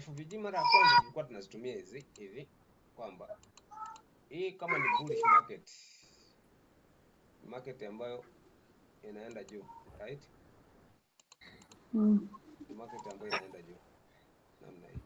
FVG mara ya kwanza tulikuwa tunazitumia hivi kwamba hii kama ni bullish market ambayo inaenda juu, right? Market ambayo inaenda juu namna hii.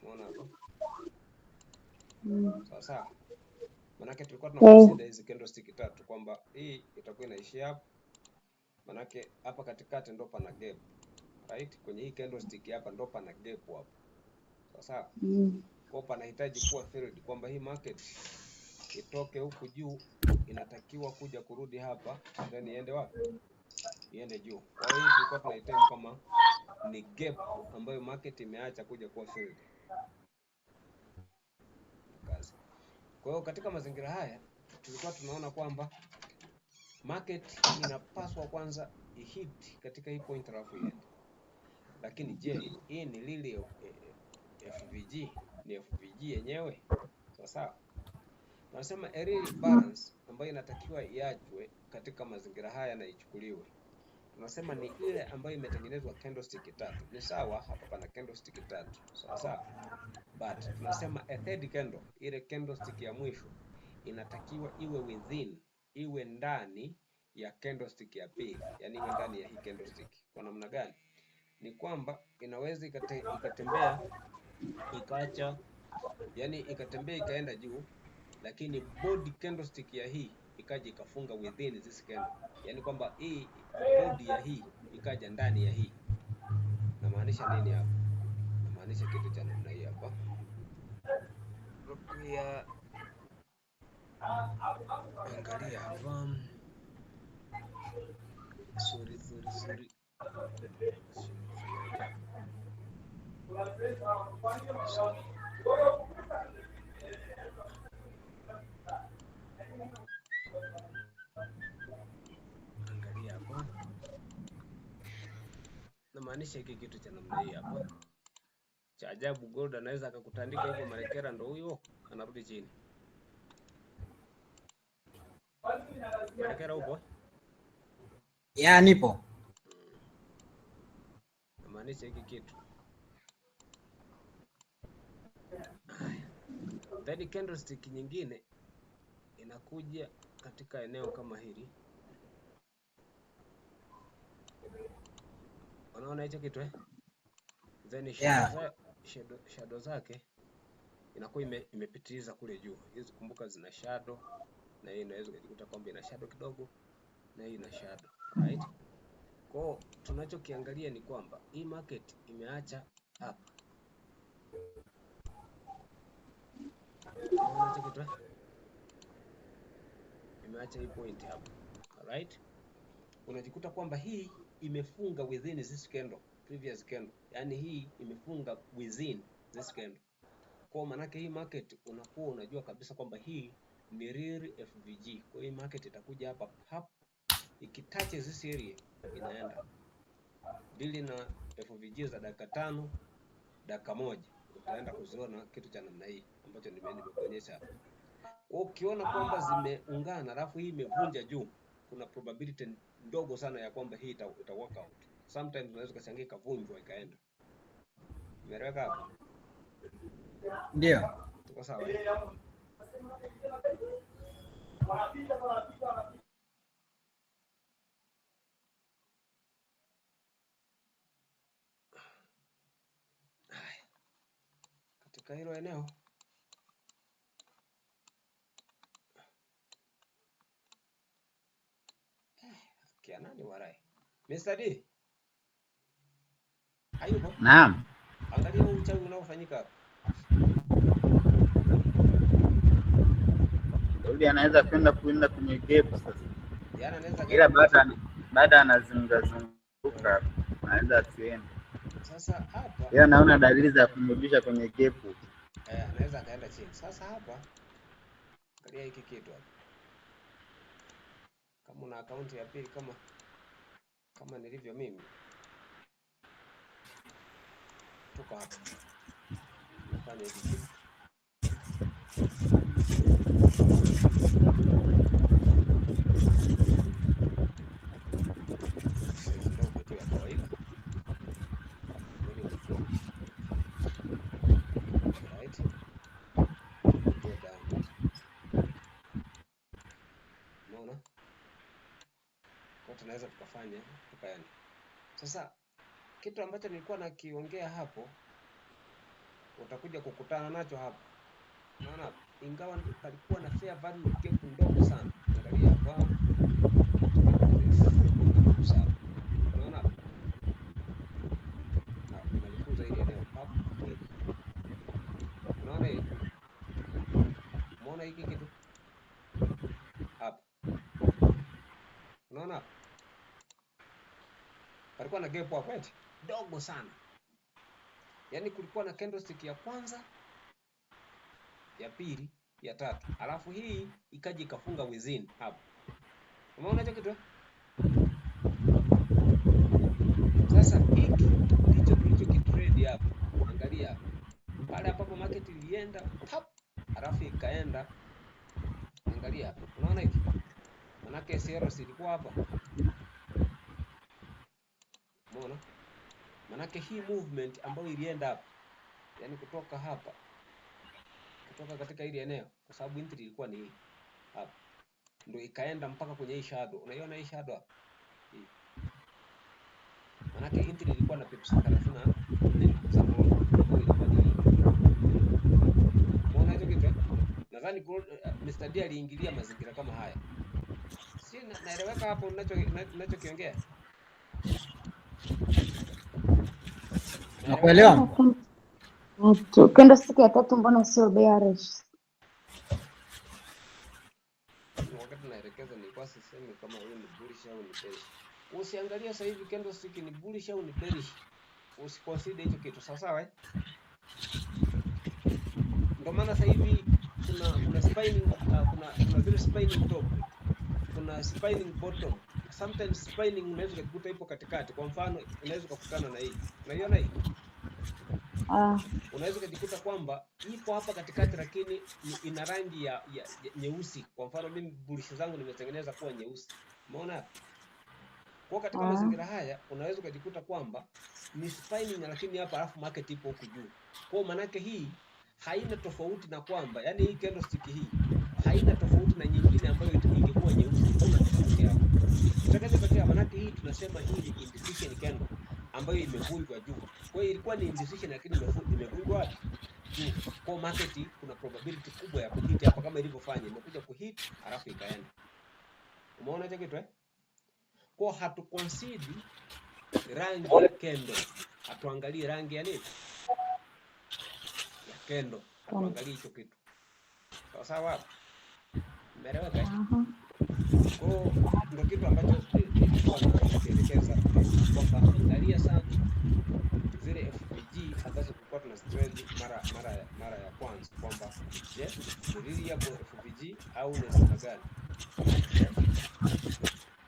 Unaona hapo? Sawa. Manake tulikuwa tunaconsider hizi candlestick tatu kwamba hii itakuwa inaishia hapo. Manake hapa katikati ndo pana gap. Right? Kwenye hii candlestick hapa ndo pana gap hapo. Sawa. Kwa panahitaji kuwa filled kwamba hii market itoke huku juu, inatakiwa kuja kurudi hapa then iende wapi? Iende juu. Kwa hiyo tulikuwa tunaitem kama ni gap ambayo market imeacha kuja kuwa filled. Kwa hiyo katika mazingira haya tulikuwa tunaona kwamba market inapaswa kwanza ihit katika hii point alafu iende. Lakini je, hii ni lile FVG? Ni FVG yenyewe? Sawa. Tunasema a real balance ambayo inatakiwa iachwe katika mazingira haya na ichukuliwe. Tunasema ni ile ambayo imetengenezwa candlestick tatu. Ni sawa, hapa pana candlestick tatu. Sawa. But tunasema a third candle, ile candlestick ya mwisho inatakiwa iwe ndani ya candlestick ya pili, yani iwe ndani ya hii candlestick. Kwa namna gani? Ni kwamba inaweza ikatembea ikaacha, yani ikatembea ikaenda juu, lakini body candlestick ya hii ikaja ikafunga within this candle, yani kwamba hii body ya hii ikaja ndani ya hii. Namaanisha nini hapa? Namaanisha kitu cha namna hii hapa. Pia angalia hapa. Sorry. Angalia hapa. Namaanisha hiki kitu cha namna hii hapa. Cha ajabu, gold anaweza akakutandika hivyo, marekera ndo huyo anarudi chini. Marekera upo? Ya, nipo. Namaanisha hiki kitu. Then candlestick nyingine inakuja katika eneo kama hili. Unaona hicho kitu Then shadow zake inakuwa imepitiliza kule juu. Hizi kumbuka zina shadow, na hii inaweza kujikuta kwamba ina shadow kidogo na hii ina shadow, right? Kwa tunachokiangalia ni kwamba hii market imeacha hapa. Unaona hicho kitu imeacha hii point hapa. Alright? Unajikuta kwamba hii imefunga within this candle, previous candle. Yani hii imefunga within this candle. Kwa maana hii market unakuwa unajua kabisa kwamba hii ni real FVG. Kwa hiyo market itakuja hapa ikitouch this area inaenda. Dili na FVG za dakika 5, dakika 1 utaenda kuziona kitu cha namna hii ambacho nimekuonyesha hapa. Ukiona kwamba zimeungana alafu hii imevunja juu, kuna probability ndogo sana ya kwamba hii ita work out. Sometimes unaweza kushangaa ikavunjwa ikaenda. Umeeleweka hapo? Ndio. Tuko sawa? Katika hilo eneo kia nani warai? Mr. D. Hayupo? Naam. Angalia uchawi unaofanyika hapa. Yule anaweza kwenda kwenye gap sasa. Yana anaweza ila baada anazunguka anaweza asiende. Sasa hapa yeye anaona dalili za kumrudisha kwenye gap. Anaweza akaenda chini. Sasa hapa angalia hiki kitu hapa. Kama una akaunti ya pili kama nilivyo mimi, toka hapa. Fanya hiki kitu. tukafanya tukaenda. Sasa kitu ambacho nilikuwa nakiongea hapo utakuja kukutana nacho hapo. Unaona, ingawa palikuwa na fair value gap ndogo sana. Angalia hapa. Unaona? Na nalikuza ile eneo hapo. Unaona hii? Unaona hiki kitu? Hapa. Unaona? Palikuwa na gap hapo eti dogo sana. Yaani kulikuwa na candlestick ya kwanza, ya pili, ya tatu. Alafu hii ikaja ikafunga within hapo. Umeona hicho kitu? Sasa hiki ndicho kilichokitrade hapo. Angalia hapo. Pale hapo market ilienda tap, alafu ikaenda. Angalia hapo. Unaona hiki? Manake SRS ilikuwa hapa. Umeona? Manake hii movement ambayo ilienda hapa. Yaani kutoka hapa. Kutoka katika hili eneo, kwa sababu entry ilikuwa ni hii. Hapa. Ndio ikaenda mpaka kwenye hii shadow. Unaiona hii shadow hapa? Hii. Manake entry ilikuwa na pips 30 za moja. Ilikuwa ni hii. Umeona hicho kitu? Nadhani Mr. D aliingilia mazingira kama haya. Si naeleweka hapo ninachokiongea? Nakuelewa. Kenda siku ya tatu mbona sio bearish? Wakati naelekeza nilikuwa sisemi kama wewe ni bullish au ni bearish. Usiangalie sasa hivi candlestick ni bullish au ni bearish. Usiconsider hicho kitu. Sawa sawa Ndio maana sasa hivi kuna spinning kuna zile spinning top. Kuna spinning bottom. Sometimes spinning unaweza kukuta ipo katikati. Kwa mfano unaweza kukutana na hii. Unaiona hii? Unaweza kujikuta kwamba ipo hapa katikati lakini ina rangi ya nyeusi. Kwa mfano mimi bullish zangu nimetengeneza kuwa nyeusi. Umeona? Kwa katika mazingira haya unaweza kujikuta kwamba ni spinning lakini hapa alafu market ipo huku juu. Kwa maana yake hii haina tofauti na kwamba yani hii candlestick hii haina tofauti na nyingine ambayo ingekuwa nyeusi. Kuna tofauti hapo. Tutakachotokea maana yake hii tunasema hii ni indecision candle ambayo imevunjwa juu. Kwa hiyo ilikuwa ni indecision lakini imevunjwa wapi? Juu. Kwa market kuna probability kubwa ya kuhit hapa kama ilivyofanya. Imekuja kuhit alafu ikaenda. Umeona hicho kitu Kwa hatu concede rangi ya candle. Hatuangalie rangi ya nini? Ya candle. Hatuangalie hicho kitu. Sawa sawa? Umeeleweka? Kwa ndio kitu ambacho tulikuwa tunaelekeza kwamba angalia sana zile FVG ambazo tulikuwa tunazitrade mara ya kwanza kwamba je, ni hapo FVG au ni namna gani?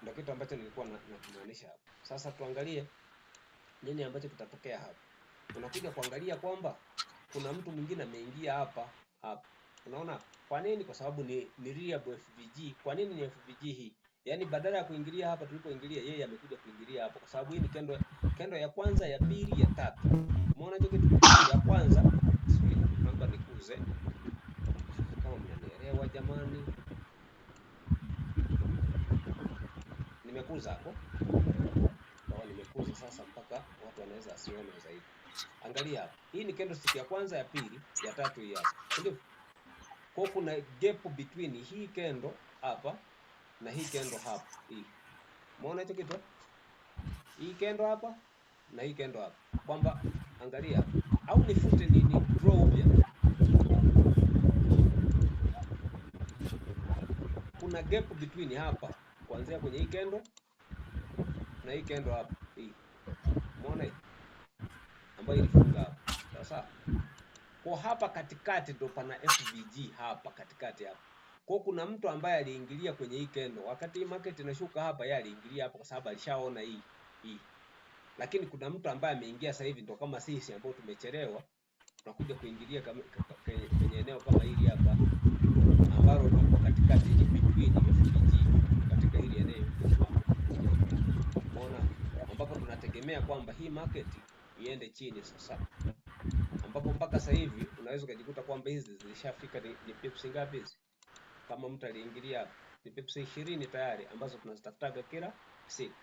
Ndio kitu ambacho nilikuwa namaanisha hapo. Sasa tuangalie nini ambacho kitatokea hapa. Unakuja kuangalia kwamba kuna mtu mwingine ameingia hapa. Unaona? Kwa nini? Kwa sababu ni reliable FVG. Kwa nini ni FVG hii? Yaani badala ya kuingilia hapa tulipoingilia yeye amekuja kuingilia hapo kwa sababu hii ni kendo ya kwanza, ya pili, ya tatu. Umeona hiyo kitu ya kwanza? Naomba nikuze. Kama mnanielewa jamani. Nimekuza hapo. Kwa nimekuza sasa mpaka watu wanaweza asione zaidi. Angalia hapa. Hii ni candlestick ya kwanza, ya pili, ya tatu hii hapa. Ndio. Kwa kuna gap between hii candle hapa na hii candle hapa. Hii. Umeona hicho kitu? Hii candle hapa na hii candle hapa. Kwamba angalia hapa. Au nifute nini draw upya. Kuna gap between hapa kuanzia kwenye hii candle na hii candle hapa. Hii. Umeona hii? Ambayo ilifunga hapa. Sasa kwa hapa katikati ndo pana FVG hapa katikati hapa. Kwa kuna mtu ambaye aliingilia kwenye hii candle. Wakati hii market inashuka hapa yeye aliingilia hapa kwa sababu alishaona hii. Lakini kuna mtu ambaye ameingia sasa hivi ndo kama sisi ambao tumechelewa tunakuja kuingilia kwenye eneo kama hili hapa ambalo liko katikati ni between FVG katika hili eneo. Umeona? Ambapo tunategemea kwamba hii market iende chini sasa. Ambapo mpaka sasa hivi unaweza kujikuta kwamba hizi zilishafika ni pips ngapi hizi? Kama mtu aliingilia ni pips 20 tayari ambazo tunazitafutaga kila siku.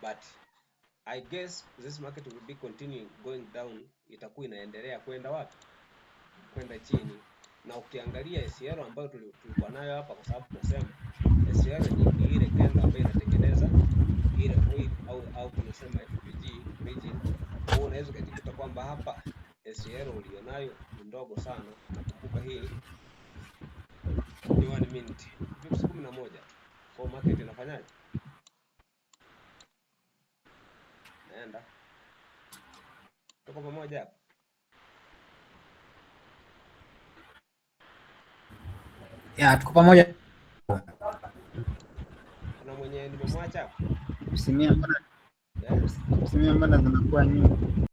but I guess this market will be continuing going down, itakuwa inaendelea kwenda wapi? Kwenda chini. Na ukiangalia SL ambayo tulikuwa nayo hapa, kwa sababu tunasema SL ni ile candle ambayo inatengeneza ile oil au tunasema FPG region. Kwa unaweza kujikuta kwamba hapa SL ulionayo ni ndogo sana. Nakumbuka hii ni 1 minute pips 11. Kwa market inafanyaje? Naenda. Tuko pamoja hapa. Ya, tuko pamoja. Kuna mwenye nimemwacha hapa. Simia mbona zinakuwa nyingi?